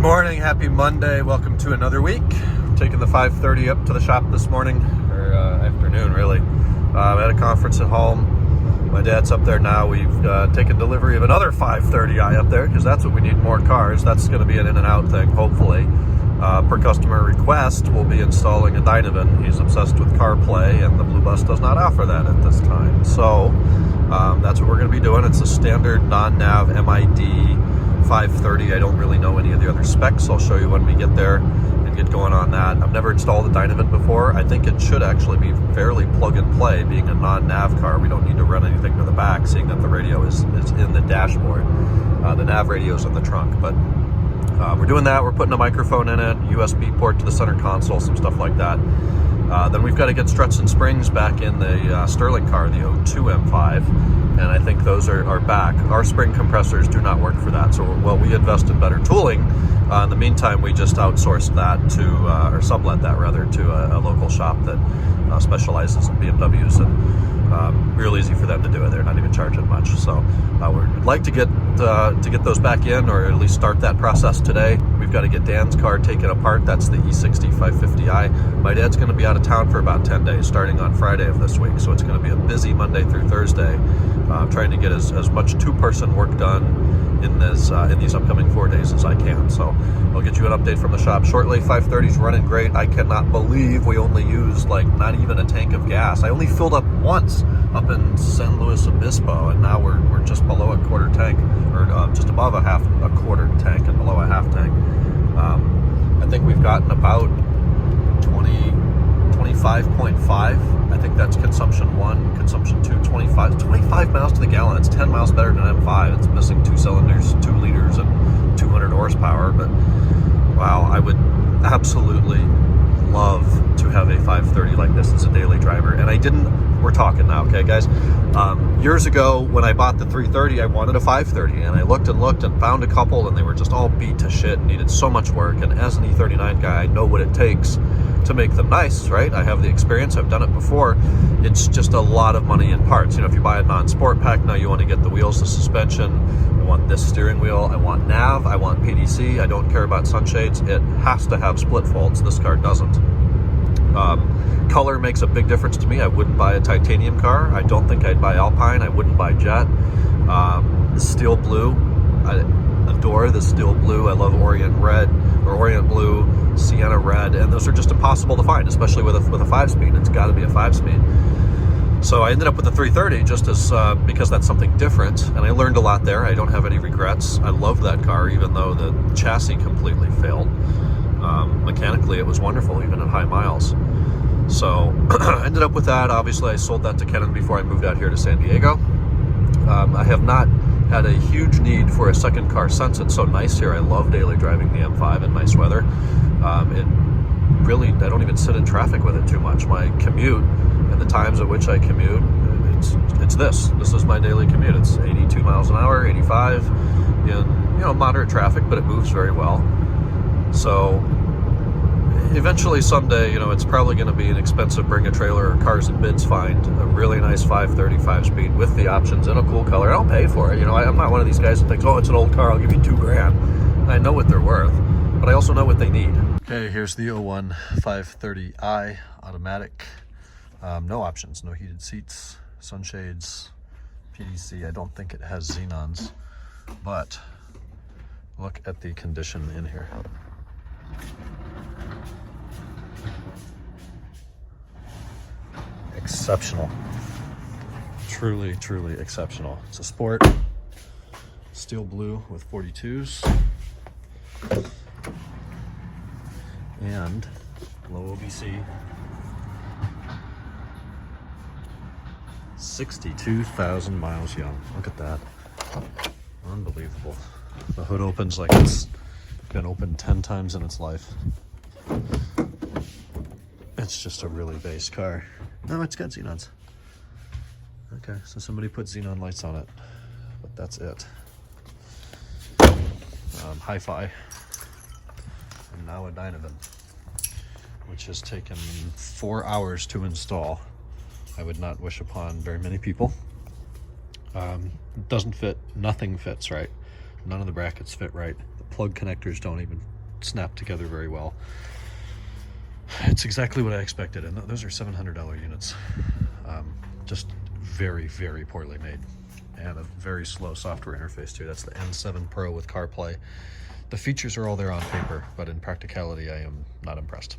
morning, happy Monday. Welcome to another week. Taking the 5:30 up to the shop this morning, or afternoon really. I had a conference at home. My dad's up there now. We've taken delivery of another 530i up there because that's what we need, more cars. That's going to be an in and out thing, hopefully. Per customer request, we'll be installing a Dynavin. He's obsessed with CarPlay, and the Blue Bus does not offer that at this time. So that's what we're going to be doing. It's a standard non-nav MID 530. I don't really know any of the other specs. I'll show you when we get there and get going on that. I've never installed a Dynavin before. I think it should actually be fairly plug and play, being a non-nav car. We don't need to run anything to the back, seeing that the radio is in the dashboard. The nav radio is in the trunk, but we're doing that. We're putting a microphone in it, USB port to the center console, some stuff like that. Then we've got to get struts and springs back in the Sterling car, the 02 M5, and I think those are back. Our spring compressors do not work for that, so we invest in better tooling. In the meantime, we just outsourced that to, or sublet that rather, to a local shop that specializes in BMWs, and real easy for them to do it. They're not even charging much. So we'd like to get those back in, or at least start that process today. We've got to get Dan's car taken apart. That's the E60 550i. My dad's going to be out of town for about 10 days, starting on Friday of this week. So it's going to be a busy Monday through Thursday. I'm trying to get as much two-person work done in these upcoming 4 days as I can. So I'll get you an update from the shop shortly. 530's running great. I cannot believe we only used like not even a tank of gas. I only filled up once up in San Luis Obispo, and now we're just below a quarter tank, or just above a quarter tank and below a half tank. I think we've gotten about 25.5. I think that's consumption 1, consumption 2, 25 miles to the gallon. It's 10 miles better than an M5. It's missing 2 cylinders, 2 liters, and 200 horsepower. But wow, I would absolutely love to have a 530 like this as a daily driver. And I didn't, we're talking now, okay guys? Years ago when I bought the 330, I wanted a 530, and I looked and found a couple, and they were just all beat to shit and needed so much work. And as an E39 guy, I know what it takes to make them nice, right? I have the experience, I've done it before. It's just a lot of money in parts. You know, if you buy a non-sport pack, now you want to get the wheels, the suspension, I want this steering wheel, I want nav, I want PDC, I don't care about sunshades. It has to have split folds. This car doesn't. Color makes a big difference to me. I wouldn't buy a titanium car. I don't think I'd buy Alpine. I wouldn't buy Jet. The steel blue, I adore the steel blue. I love Orient red, or Orient blue, Sienna red, and those are just impossible to find, especially with a 5-speed. It's got to be a 5-speed. So I ended up with the 330 just as because that's something different, and I learned a lot there. I don't have any regrets. I love that car, even though the chassis completely failed. Mechanically, it was wonderful, even at high miles. So I ended up with that. Obviously, I sold that to Kenan before I moved out here to San Diego. I have not had a huge need for a second car since. It's so nice here. I love daily driving the M5 in nice weather. It really, I don't even sit in traffic with it too much. My commute and the times at which I commute, it's this is my daily commute. It's 82 miles an hour, 85 in, moderate traffic, but it moves very well. So eventually someday, it's probably going to be an expensive bring a trailer or cars and bids find a really nice 535 speed with the options in a cool color. I'll pay for it. I'm not one of these guys that thinks, oh, it's an old car, I'll give you $2,000. I know what they're worth, but I also know what they need. Okay, here's the 01 530i automatic. No options, no heated seats, sunshades, PDC. I don't think it has xenons, but look at the condition in here. Exceptional. Truly, truly exceptional. It's a sport, steel blue with 42s, and low OBC. 62,000 miles young. Look at that. Unbelievable. The hood opens like it's been opened 10 times in its life. It's just a really base car. No, it's got xenons. Okay, so somebody put xenon lights on it, but that's it. Hi-Fi, and now a Dynavin, which has taken 4 hours to install. I would not wish upon very many people. It doesn't fit, nothing fits right. None of the brackets fit right. The plug connectors don't even snapped together very well. It's exactly what I expected, and those are $700 units. Just very, very poorly made, and a very slow software interface too. That's the N7 Pro with CarPlay. The features are all there on paper, but in practicality, I am not impressed.